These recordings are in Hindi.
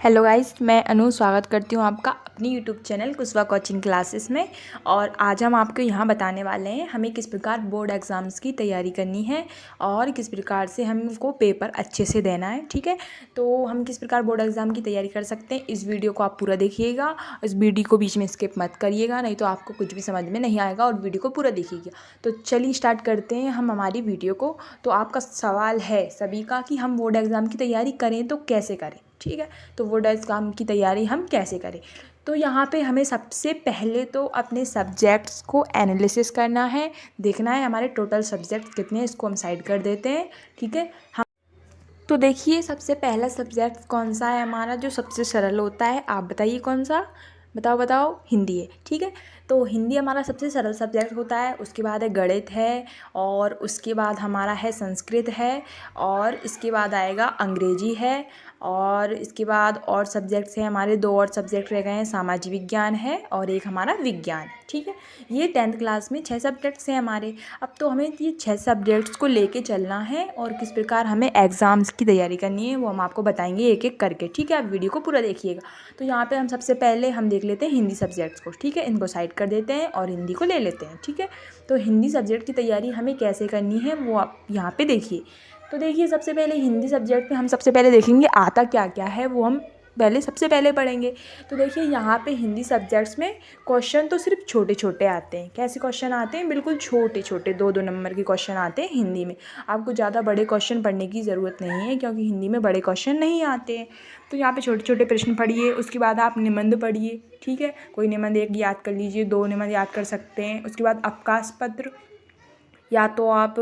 हेलो गाइस, मैं अनु स्वागत करती हूँ आपका अपनी YouTube channel Kushwaha coaching classes में। और आज हम आपको यहाँ बताने वाले हैं हमें किस प्रकार बोर्ड एग्ज़ाम्स की तैयारी करनी है और किस प्रकार से हमको पेपर अच्छे से देना है। ठीक है, तो हम किस प्रकार बोर्ड एग्ज़ाम की तैयारी कर सकते हैं, इस वीडियो को आप पूरा देखिएगा। इस वीडियो को बीच में स्किप मत करिएगा, नहीं तो आपको कुछ भी समझ में नहीं आएगा, और वीडियो को पूरा देखिएगा। तो चलिए स्टार्ट करते हैं हम हमारी वीडियो को। तो आपका सवाल है सभी का कि हम बोर्ड एग्ज़ाम की तैयारी करें तो कैसे करें। ठीक है, तो बोर्ड एग्ज़ाम की तैयारी हम कैसे करें। तो यहाँ पे हमें सबसे पहले तो अपने सब्जेक्ट्स को एनालिसिस करना है, देखना है हमारे टोटल सब्जेक्ट कितने हैं, इसको हम साइड कर देते हैं। ठीक है, हम तो देखिए सबसे पहला सब्जेक्ट कौन सा है हमारा, जो सबसे सरल होता है। आप बताइए कौन सा, बताओ। हिंदी है। ठीक है, तो हिंदी हमारा सबसे सरल सब्जेक्ट होता है। उसके बाद है गणित है, और उसके बाद हमारा है संस्कृत है, और इसके बाद आएगा अंग्रेजी है, और इसके बाद और सब्जेक्ट्स हैं हमारे, दो और सब्जेक्ट रह गए हैं, सामाजिक विज्ञान है और एक हमारा विज्ञान। ठीक है, ये 10th क्लास में 6 सब्जेक्ट्स हैं हमारे। अब तो हमें ये 6 सब्जेक्ट्स को लेके चलना है, और किस प्रकार हमें एग्ज़ाम्स की तैयारी करनी है वो हम आपको बताएंगे एक एक करके। ठीक है, आप वीडियो को पूरा देखिएगा। तो यहाँ पे हम सबसे पहले हम देख लेते हैं हिंदी सब्जेक्ट्स को। ठीक है, इनको साइड कर देते हैं और हिंदी को ले लेते हैं। ठीक है, तो हिंदी सब्जेक्ट की तैयारी हमें कैसे करनी है वो आप यहाँ पे देखिए। तो देखिए सबसे पहले हिंदी सब्जेक्ट में हम सबसे पहले देखेंगे आता क्या क्या है, वो हम सबसे पहले पढ़ेंगे। तो देखिए यहाँ पे हिंदी सब्जेक्ट्स में क्वेश्चन तो सिर्फ छोटे छोटे आते हैं। कैसे क्वेश्चन आते हैं, बिल्कुल छोटे छोटे 2-2 नंबर के क्वेश्चन आते हैं हिंदी में। आपको ज़्यादा बड़े क्वेश्चन पढ़ने की ज़रूरत नहीं है, क्योंकि हिंदी में बड़े क्वेश्चन नहीं आते हैं। तो यहाँ पे छोटे छोटे प्रश्न पढ़िए, उसके बाद आप निबंध पढ़िए। ठीक है, कोई निबंध एक याद कर लीजिए, 2 निबंध याद कर सकते हैं। उसके बाद अवकाश पत्र, या तो आप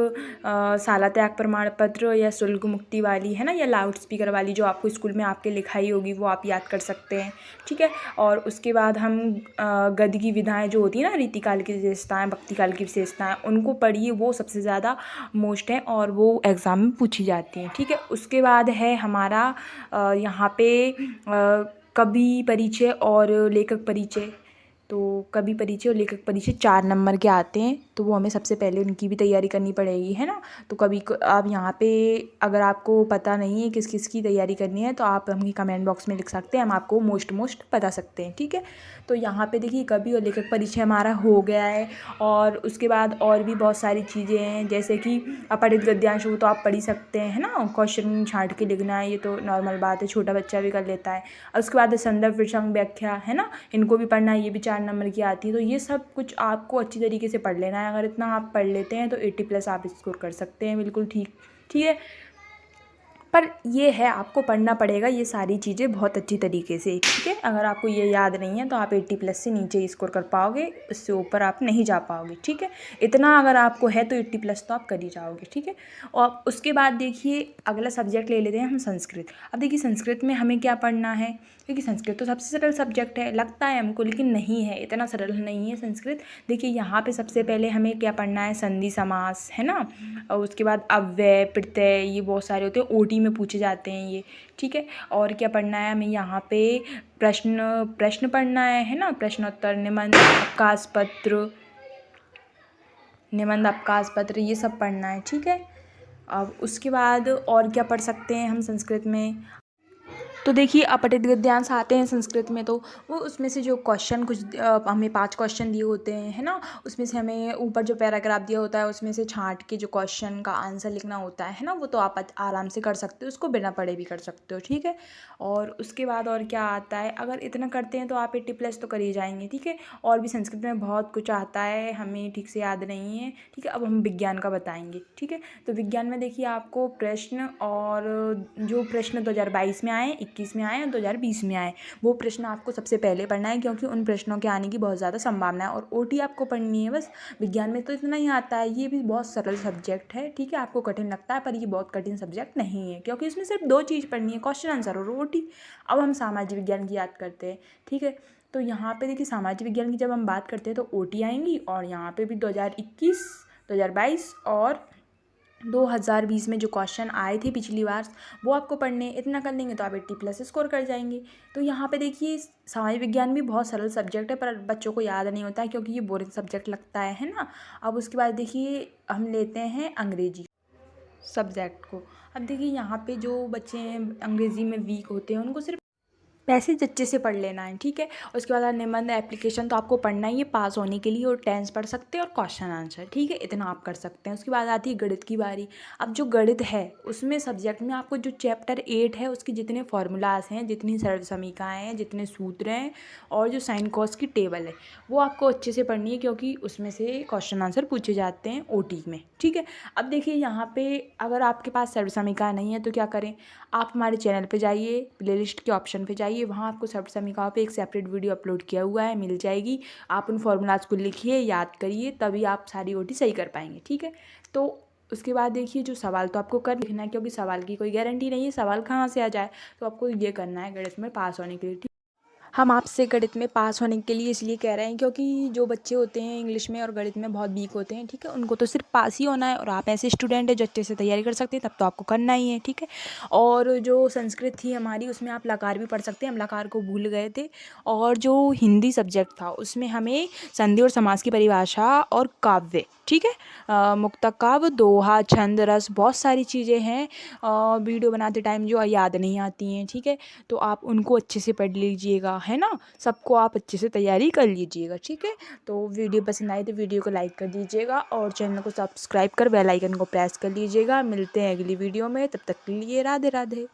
शाला त्याग प्रमाण पत्र, या शुल्क मुक्ति वाली है ना, या लाउड स्पीकर वाली जो आपको स्कूल में आपके लिखाई होगी वो आप याद कर सकते हैं। ठीक है, और उसके बाद हम गद्य की विधाएं जो होती है ना, रीतिकाल की विशेषताएं, भक्तिकाल की विशेषताएं, उनको पढ़िए। वो सबसे ज़्यादा मोस्ट है और वो एग्ज़ाम में पूछी जाती हैं। ठीक है, उसके बाद है हमारा यहाँ पे कवि परिचय और लेखक परिचय। तो कवि परिचय और लेखक परिचय 4 नंबर के आते हैं, तो वो हमें सबसे पहले उनकी भी तैयारी करनी पड़ेगी, है ना। तो कभी को आप यहाँ पे अगर आपको पता नहीं है किस किस की तैयारी करनी है, तो आप हमें कमेंट बॉक्स में लिख सकते हैं, हम आपको मोस्ट बता सकते हैं। ठीक है, तो यहाँ पे देखिए कवि और लेखक परिचय हमारा हो गया है। और उसके बाद और भी बहुत सारी चीज़ें हैं, जैसे कि अपठित गद्यांश, वो तो आप पढ़ ही सकते हैं, है ना। क्वेश्चन छांट के लिखना है, ये तो नॉर्मल बात है, छोटा बच्चा भी कर लेता है। और उसके बाद संदर्भ प्रसंग व्याख्या, है ना, इनको भी पढ़ना है, ये भी 4 नंबर की आती है। तो ये सब कुछ आपको अच्छी तरीके से पढ़ लेना है। अगर इतना आप पढ़ लेते हैं तो 80+ आप स्कोर कर सकते हैं, बिल्कुल ठीक है। पर ये है, आपको पढ़ना पड़ेगा ये सारी चीज़ें बहुत अच्छी तरीके से। ठीक है, अगर आपको ये याद नहीं है तो आप 80+ से नीचे ही स्कोर कर पाओगे, इससे ऊपर आप नहीं जा पाओगे। ठीक है, इतना अगर आपको है तो 80+ तो आप कर ही जाओगे। ठीक है, और उसके बाद देखिए अगला सब्जेक्ट ले लेते हैं हम संस्कृत। अब देखिए संस्कृत में हमें क्या पढ़ना है, क्योंकि संस्कृत तो सबसे सरल सब्जेक्ट है, लगता है हमको, लेकिन नहीं है, इतना सरल नहीं है संस्कृत। देखिए यहाँ पे सबसे पहले हमें क्या पढ़ना है, संधि समास, है ना, और उसके बाद अव्यय प्रत्यय, ये बहुत सारे होते हैं, ओटी में पूछे जाते हैं ये। ठीक है, और क्या पढ़ना है हमें यहाँ पे, प्रश्न पढ़ना है ना, प्रश्नोत्तर, निबंध, अवकाश पत्र, ये सब पढ़ना है। ठीक है, अब उसके बाद और क्या पढ़ सकते हैं हम संस्कृत में। तो देखिए अपठित गद्यांश आते हैं संस्कृत में, तो वो उसमें से जो क्वेश्चन कुछ हमें 5 क्वेश्चन दिए होते हैं, है ना, उसमें से हमें ऊपर जो पैराग्राफ दिया होता है उसमें से छांट के जो क्वेश्चन का आंसर लिखना होता है ना, वो तो आप आराम से कर सकते हो, उसको बिना पढ़े भी कर सकते हो। ठीक है, और उसके बाद और क्या आता है, अगर इतना करते हैं तो आप 80+ तो कर ही जाएंगे। ठीक है, और भी संस्कृत में बहुत कुछ आता है, हमें ठीक से याद नहीं है। ठीक है, अब हम विज्ञान का बताएंगे। ठीक है, तो विज्ञान में देखिए आपको प्रश्न, और जो प्रश्न 2022 में आए, 21 में आए और 2020 में आए, वो प्रश्न आपको सबसे पहले पढ़ना है, क्योंकि उन प्रश्नों के आने की बहुत ज़्यादा संभावना है। और ओटी आपको पढ़नी है बस। विज्ञान में तो इतना ही आता है, ये भी बहुत सरल सब्जेक्ट है। ठीक है, आपको कठिन लगता है पर ये बहुत कठिन सब्जेक्ट नहीं है, क्योंकि इसमें सिर्फ 2 चीज़ पढ़नी है, क्वेश्चन आंसर और ओटी। अब हम सामाजिक विज्ञान की याद करते हैं। ठीक है, तो यहाँ पे देखिए सामाजिक विज्ञान की जब हम बात करते हैं तो ओटी आएंगी, और यहाँ पे भी 2021, 2022 और 2020 में जो क्वेश्चन आए थे पिछली बार, वो आपको पढ़ने, इतना कर लेंगे तो आप 80+ स्कोर कर जाएंगे। तो यहाँ पे देखिए सामाजिक विज्ञान भी बहुत सरल सब्जेक्ट है, पर बच्चों को याद नहीं होता है, क्योंकि ये बोरिंग सब्जेक्ट लगता है ना। अब उसके बाद देखिए हम लेते हैं अंग्रेजी सब्जेक्ट को। अब देखिए यहाँ पे जो बच्चे अंग्रेज़ी में वीक होते हैं उनको सिर्फ पैसेज अच्छे से पढ़ लेना है, ठीक है। उसके बाद निबंध एप्लीकेशन तो आपको पढ़ना ही है पास होने के लिए, और टेंस पढ़ सकते हैं और क्वेश्चन आंसर, ठीक है, इतना आप कर सकते हैं। उसके बाद आती है गणित की बारी। अब जो गणित है उसमें सब्जेक्ट में आपको जो चैप्टर 8 है उसके जितने फॉर्मूलाज हैं, जितनी सरल समीकरणाएँ हैं, जितने सूत्र हैं और जो साइन कॉस की टेबल है वो आपको अच्छे से पढ़नी है, क्योंकि उसमें से क्वेश्चन आंसर पूछे जाते हैं ओटी में, ठीक है। अब देखिए यहाँ पे अगर आपके पास सरल समीकरण नहीं है तो क्या करें, आप हमारे चैनल पे जाइए, प्लेलिस्ट के ऑप्शन पे जाइए, वहाँ आपको सरल समीकरणों पे एक सेपरेट वीडियो अपलोड किया हुआ है, मिल जाएगी। आप उन फॉर्मूलाज को लिखिए, याद करिए, तभी आप सारी ओटी सही कर पाएंगे, ठीक है। तो उसके बाद देखिए जो सवाल तो आपको कर लिखना है, क्योंकि सवाल की कोई गारंटी नहीं है, सवाल कहाँ से आ जाए, तो आपको ये करना है गणित में पास होने के लिए। हम आपसे गणित में पास होने के लिए इसलिए कह रहे हैं क्योंकि जो बच्चे होते हैं इंग्लिश में और गणित में बहुत वीक होते हैं, ठीक है, उनको तो सिर्फ पास ही होना है, और आप ऐसे स्टूडेंट हैं जो अच्छे से तैयारी कर सकते हैं, तब तो आपको करना ही है, ठीक है। और जो संस्कृत थी हमारी उसमें आप लकार भी पढ़ सकते हैं, हम लकार को भूल गए थे। और जो हिंदी सब्जेक्ट था उसमें हमें संधि और समास की परिभाषा और काव्य, ठीक है, मुक्तक काव्य, दोहा, छंद, रस, बहुत सारी चीज़ें हैं वीडियो बनाते टाइम जो याद नहीं आती हैं, ठीक है। तो आप उनको अच्छे से पढ़ लीजिएगा, है ना, सबको आप अच्छे से तैयारी कर लीजिएगा, ठीक है। तो वीडियो पसंद आई तो वीडियो को लाइक कर दीजिएगा और चैनल को सब्सक्राइब कर बेल आइकन को प्रेस कर लीजिएगा। मिलते हैं अगली वीडियो में, तब तक के लिए राधे राधे।